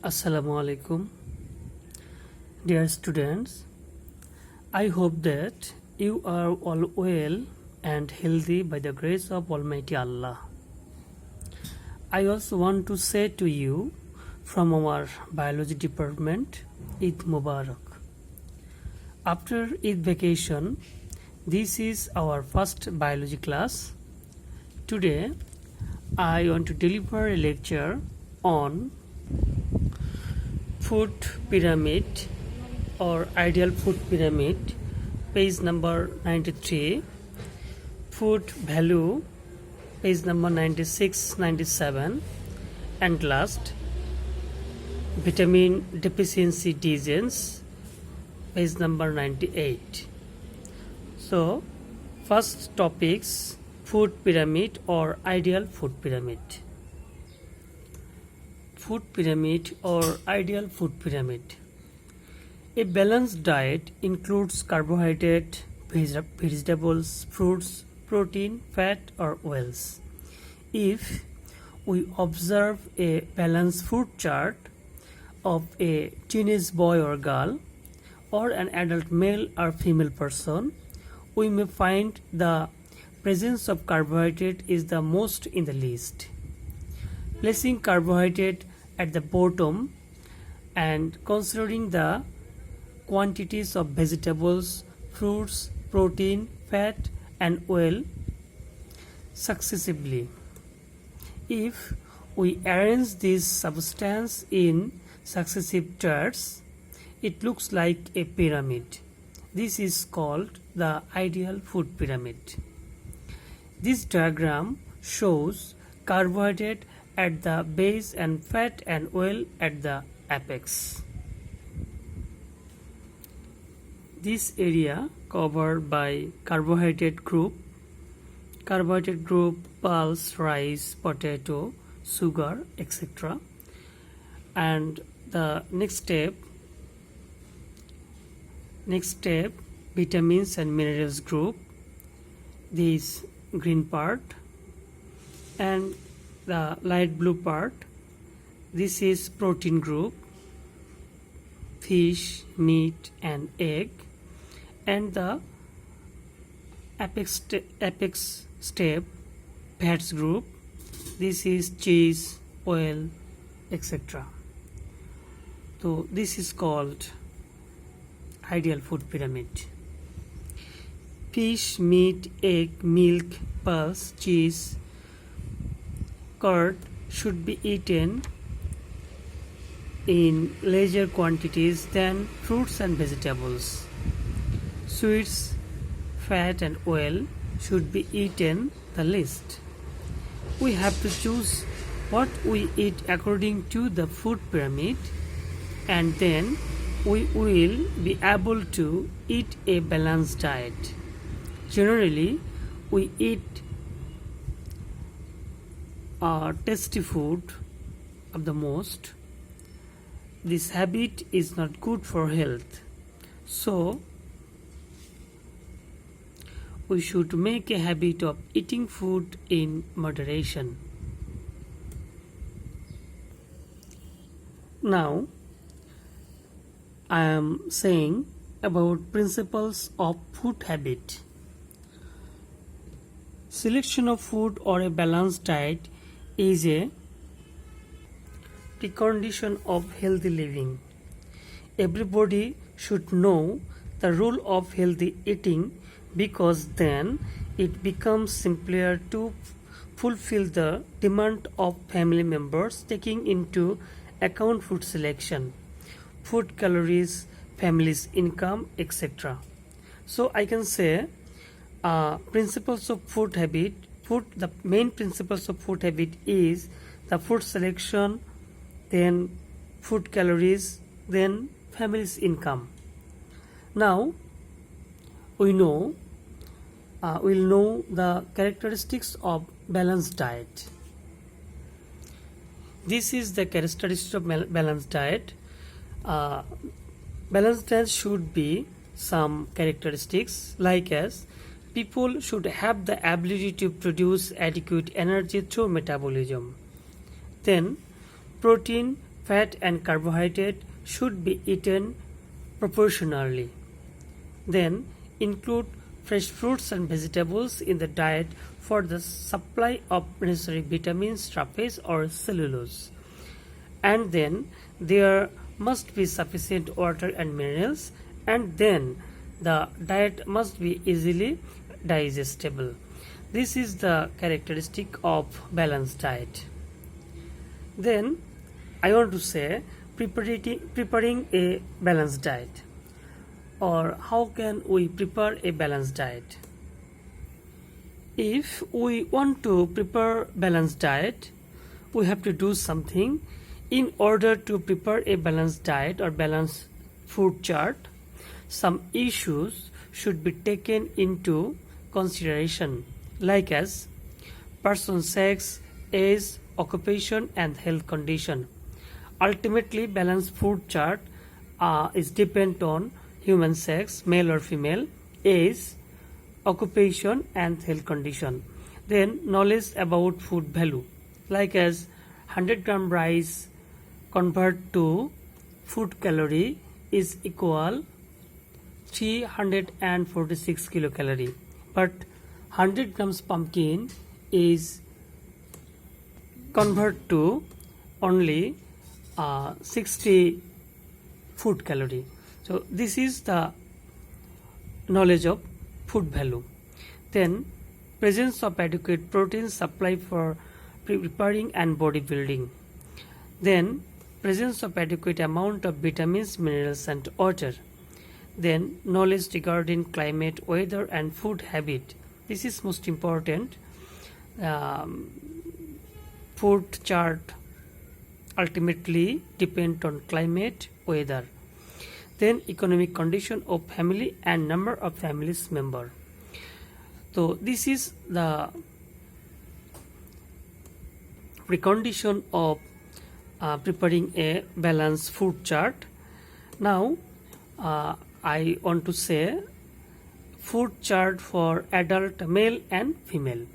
Assalamu alaikum. Dear students, I hope that you are all well and healthy by the grace of Almighty Allah. I also want to say to you from our biology department, Eid Mubarak. After Eid vacation, this is our first biology class. Today, I want to deliver a lecture on food pyramid or ideal food pyramid, page number 93, food value, page number 96, 97, and last, vitamin deficiency disease, page number 98. So, first topics, food pyramid or ideal food pyramid. Food pyramid or ideal food pyramid. A balanced diet includes carbohydrate, vegetables, fruits, protein, fat, or oils. If we observe a balanced food chart of a teenage boy or girl or an adult male or female person, we may find the presence of carbohydrate is the most in the list. Placing carbohydrate at the bottom and considering the quantities of vegetables, fruits, protein, fat, and oil successively. If we arrange these substances in successive charts, it looks like a pyramid. This is called the ideal food pyramid. This diagram shows carbohydrate at the base and fat and oil at the apex. This area covered by carbohydrate group, pulse, rice, potato, sugar, etc. And the next step, vitamins and minerals group, this green part, and the light blue part, this is protein group, fish, meat, and egg, and the apex step, fats group, this is cheese, oil, etc. So this is called ideal food pyramid. Fish, meat, egg, milk, pulse, cheese, curd should be eaten in larger quantities than fruits and vegetables. Sweets, fat, and oil should be eaten the least. We have to choose what we eat according to the food pyramid, and then we will be able to eat a balanced diet. Generally, we eat tasty food of the most. This habit is not good for health, so we should make a habit of eating food in moderation. Now I am saying about principles of food habit. Selection of food or a balanced diet is a precondition of healthy living. Everybody should know the rule of healthy eating, because then it becomes simpler to fulfill the demand of family members, taking into account food selection, food calories, family's income, etc. So I can say principles of food habit. The main principles of food habit is the food selection, then food calories, then family's income. Now we'll know the characteristics of balanced diet. This is the characteristics of balanced diet. Balanced diet should be some characteristics like as people should have the ability to produce adequate energy through metabolism. Then protein, Fat and carbohydrate should be eaten proportionally. Then include fresh fruits and vegetables in the diet for the supply of necessary vitamins, trappase or cellulose. And then there must be sufficient water and minerals, and then the diet must be easily digestible. This is the characteristic of balanced diet. Then I want to say preparing a balanced diet, or how can we prepare a balanced diet. If we want to prepare balanced diet, we have to do something. In order to prepare a balanced diet or balanced food chart, some issues should be taken into consideration, like as person sex, age, occupation and health condition. Ultimately, balanced food chart is depend on human sex, male or female, age, occupation and health condition. Then knowledge about food value, like as 100 gram rice convert to food calorie is equal 346 kilocalorie, but 100 grams pumpkin is convert to only 60 food calorie. So this is the knowledge of food value. Then presence of adequate protein supply for preparing and bodybuilding. Then presence of adequate amount of vitamins, minerals and water. Then knowledge regarding climate, weather and food habit. This is most important. Food chart ultimately depend on climate, weather. Then economic condition of family and number of families member. So this is the precondition of preparing a balanced food chart. Now I want to say food chart for adult male and female.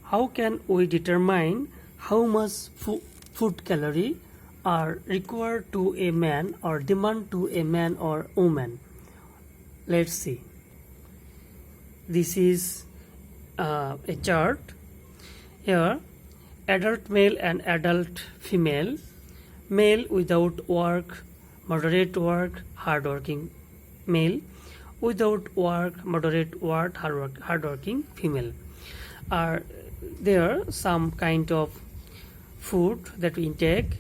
How can we determine how much food calorie are required to a man or demand to a man or woman? Let's see. This is a chart. Here adult male and adult female. Male without work, moderate work, hardworking male. Without work, moderate work, hardworking female. Are there some kind of food that we intake?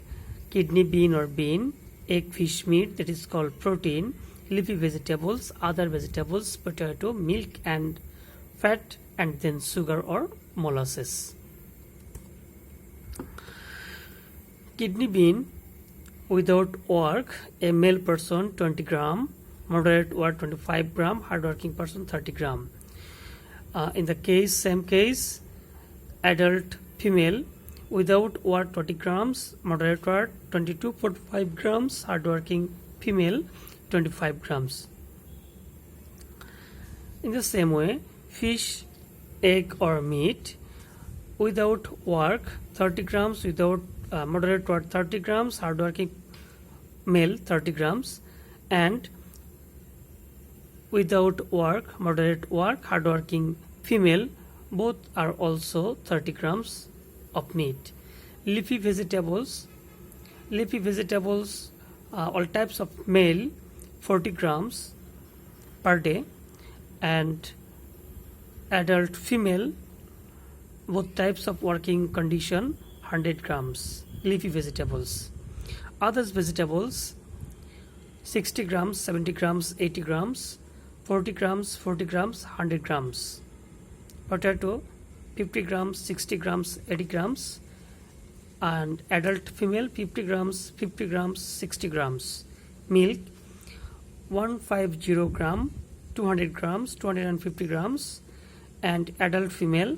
Kidney bean or bean, egg, fish, meat, that is called protein, leafy vegetables, other vegetables, potato, milk and fat, and then sugar or molasses. Kidney bean without work, a male person 20 gram, moderate work 25 gram, hardworking person 30 gram. In the same case, adult female without work 20 grams, moderate work 22.5 grams, hardworking female 25 grams. In the same way, fish, egg or meat without work 30 grams, without moderate work 30 grams, hardworking male 30 grams, and without work, moderate work, hardworking female, both are also 30 grams of meat. Leafy vegetables, all types of male 40 grams per day, and adult female, both types of working condition 100 grams leafy vegetables. Others vegetables 60 grams, 70 grams, 80 grams, 40 grams, 100 grams. Potato 50 grams, 60 grams, 80 grams, and adult female 50 grams, 60 grams. Milk 150 gram, 200 grams, 250 grams, and adult female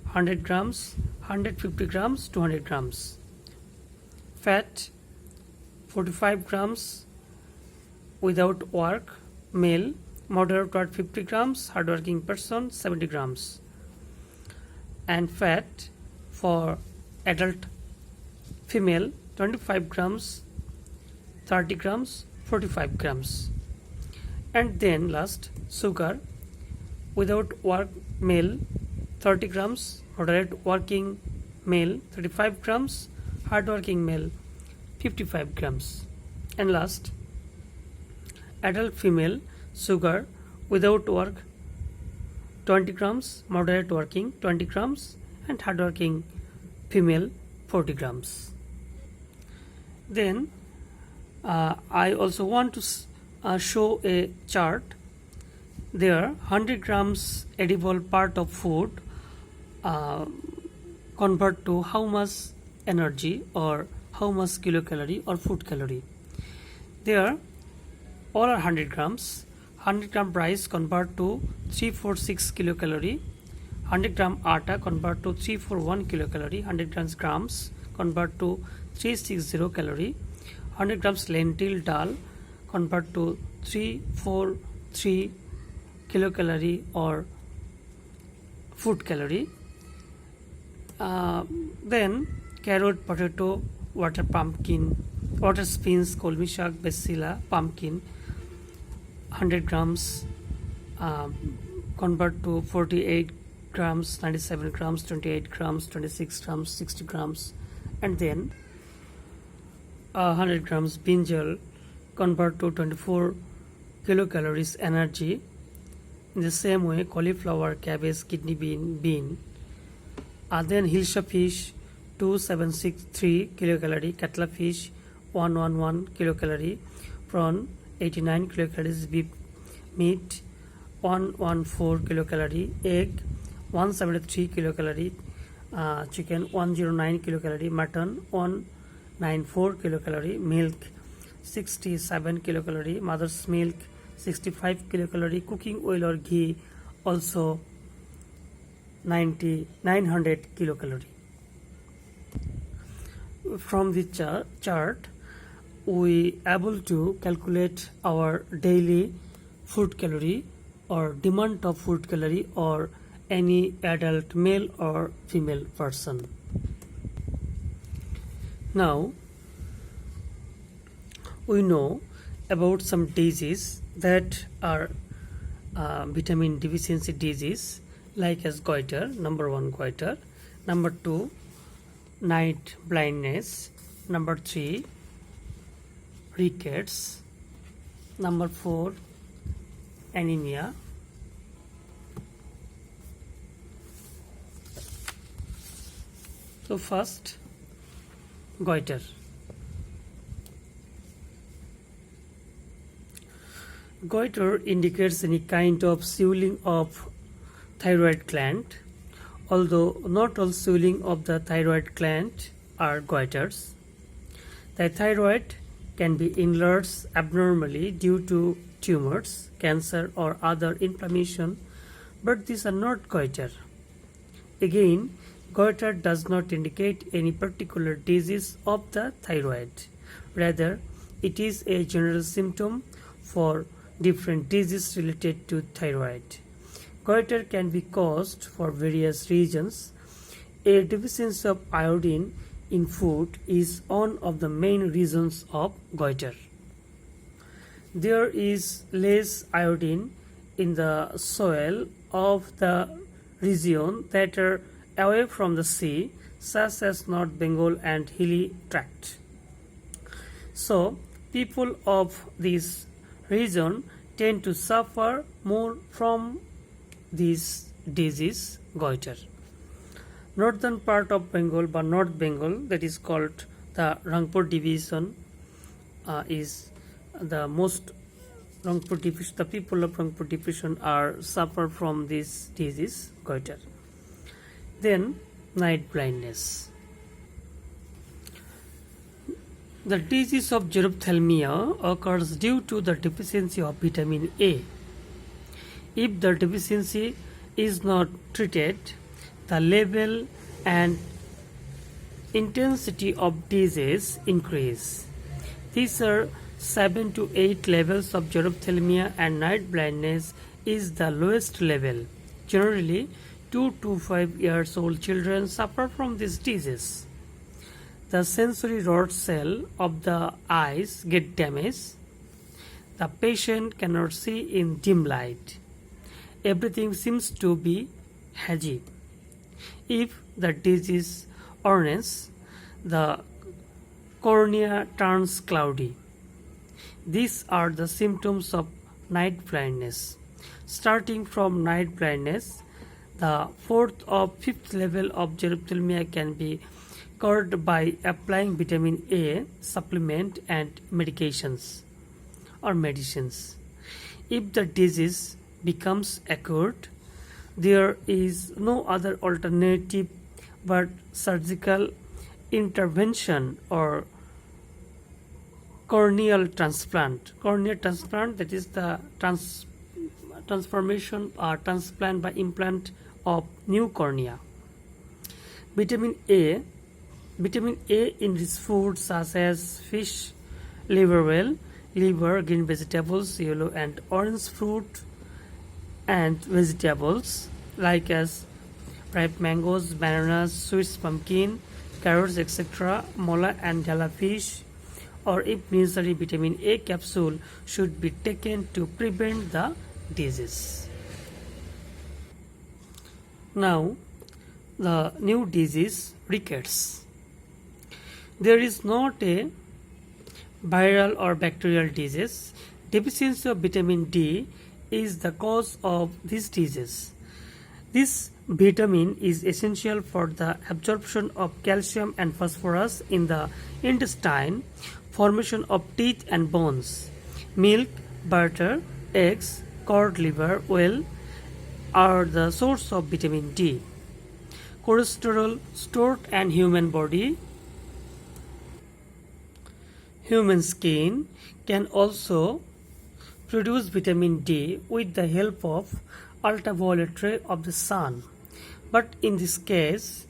100 grams, 150 grams, 200 grams. Fat 45 grams without work, male, moderate work 50 grams, hardworking person 70 grams. And fat for adult female 25 grams, 30 grams, 45 grams. And then last, sugar without work male 30 grams, moderate working male 35 grams, hard working male 55 grams. And last, adult female sugar without work 20 grams, moderate working 20 grams, and hard working female 40 grams. Then I also want to show a chart. There 100 grams edible part of food convert to how much energy or how much kilocalorie or food calorie. There all are 100 grams. 100 gram rice convert to 346 kilocalorie. 100 gram atta convert to 341 kilocalorie. 100 grams convert to 360 calorie. 100 grams lentil dal convert to 343 kilocalorie or food calorie. Then carrot, potato, water pumpkin, water beans, kolmi shak, basila, pumpkin, 100 grams convert to 48 grams, 97 grams, 28 grams, 26 grams, 60 grams, and then 100 grams brinjal convert to 24 kilocalories energy. In the same way, cauliflower, cabbage, kidney bean. Then hilsa fish 2763 kilocalorie, katla fish 111 kilocalorie, prawn 89 kilocalories, beef meat 114 kilocalorie, egg 173 kilocalorie, chicken 109 kilocalorie, mutton 194 kilocalorie, milk 67 kilocalorie, mother's milk 65 kilocalorie, cooking oil or ghee also 900 kilocalorie. From the chart we able to calculate our daily food calorie or demand of food calorie or any adult male or female person. Now we know about some diseases that are vitamin deficiency disease, like as goiter. Number 1, goiter. Number 2, night blindness. Number 3, rickets. Number 4, anemia. So first, goiter. Goiter indicates any kind of swelling of thyroid gland, although not all swelling of the thyroid gland are goiters. The thyroid can be enlarged abnormally due to tumors, cancer, or other inflammation, but these are not goiter. Again, goiter does not indicate any particular disease of the thyroid. Rather, it is a general symptom for different diseases related to thyroid. Goiter can be caused for various reasons. A deficiency of iodine in food is one of the main reasons of goiter. There is less iodine in the soil of the region that are away from the sea, such as North Bengal and hilly tract. So, people of this region tend to suffer more from this disease, goiter. Northern part of Bengal, but North Bengal, that is called the Rangpur division, is the most Rangpur division. The people of Rangpur division are suffer from this disease, goiter. Then night blindness. The disease of xerophthalmia occurs due to the deficiency of vitamin A. If the deficiency is not treated, the level and intensity of disease increase. These are 7 to 8 levels of xerophthalmia, and night blindness is the lowest level. Generally, 2 to 5 years old children suffer from this disease. the sensory rod cell of the eyes get damaged. The patient cannot see in dim light. Everything seems to be hazy. If the disease ornates, the cornea turns cloudy. These are the symptoms of night blindness. Starting from night blindness, the fourth or fifth level of xerophthalmia can be cured by applying vitamin A supplement and medications or medicines. If the disease becomes acute, there is no other alternative but surgical intervention or corneal transplant. Corneal transplant, that is the transformation or transplant by implant of new cornea. Vitamin A. Vitamin A in rich foods such as fish, liver, green vegetables, yellow and orange fruit and vegetables like as ripe mangoes, bananas, sweet pumpkin, carrots, etc., mola and jala fish, or if necessary, vitamin A capsule should be taken to prevent the disease. Now, the new disease, rickets. There is not a viral or bacterial disease. Deficiency of vitamin D is the cause of this disease. This vitamin is essential for the absorption of calcium and phosphorus in the intestine, formation of teeth and bones. Milk, butter, eggs, cod liver oil are the source of vitamin D. Cholesterol stored in human body. Human skin can also produce vitamin D with the help of ultraviolet ray of the sun. But in this case,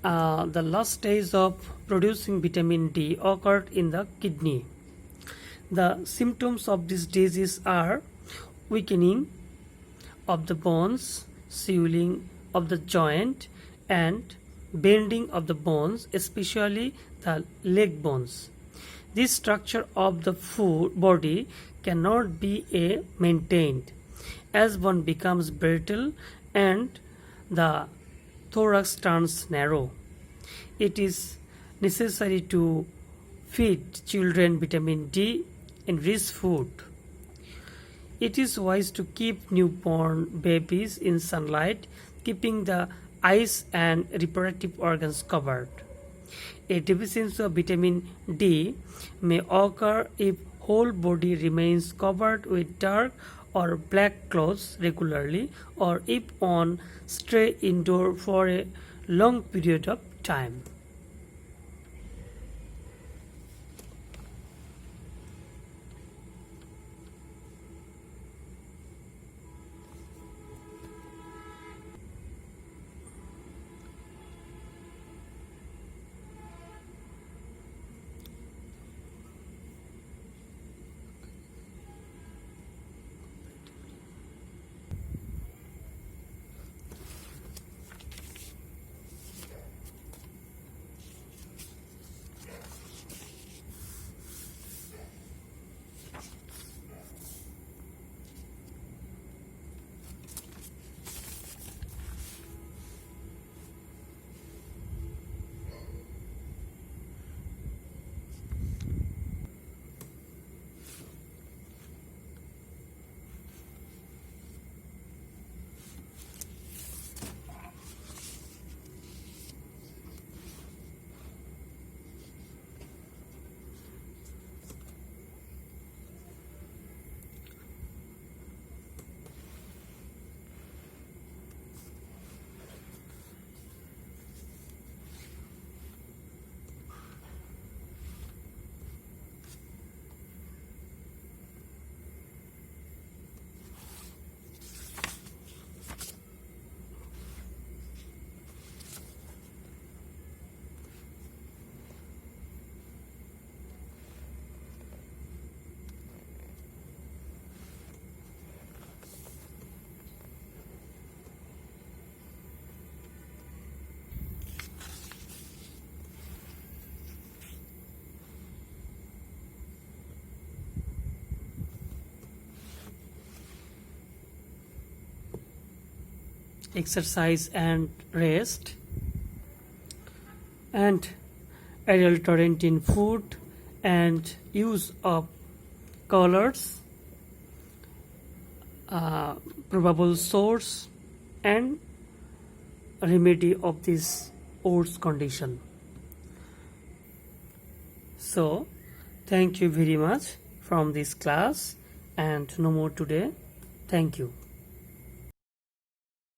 the last stage of producing vitamin D occurred in the kidney. The symptoms of this disease are weakening of the bones, swelling of the joint, and bending of the bones, especially the leg bones. This structure of the body cannot be maintained as one becomes brittle and the thorax turns narrow. It is necessary to feed children vitamin D in rich food. It is wise to keep newborn babies in sunlight, keeping the eyes and reproductive organs covered. A deficiency of vitamin D may occur if whole body remains covered with dark or black clothes regularly, or if one stay indoor for a long period of time. exercise and rest, and adulterant in food, and use of colors, probable source, and remedy of this OATS condition. So, thank you very much from this class, and no more today. Thank you.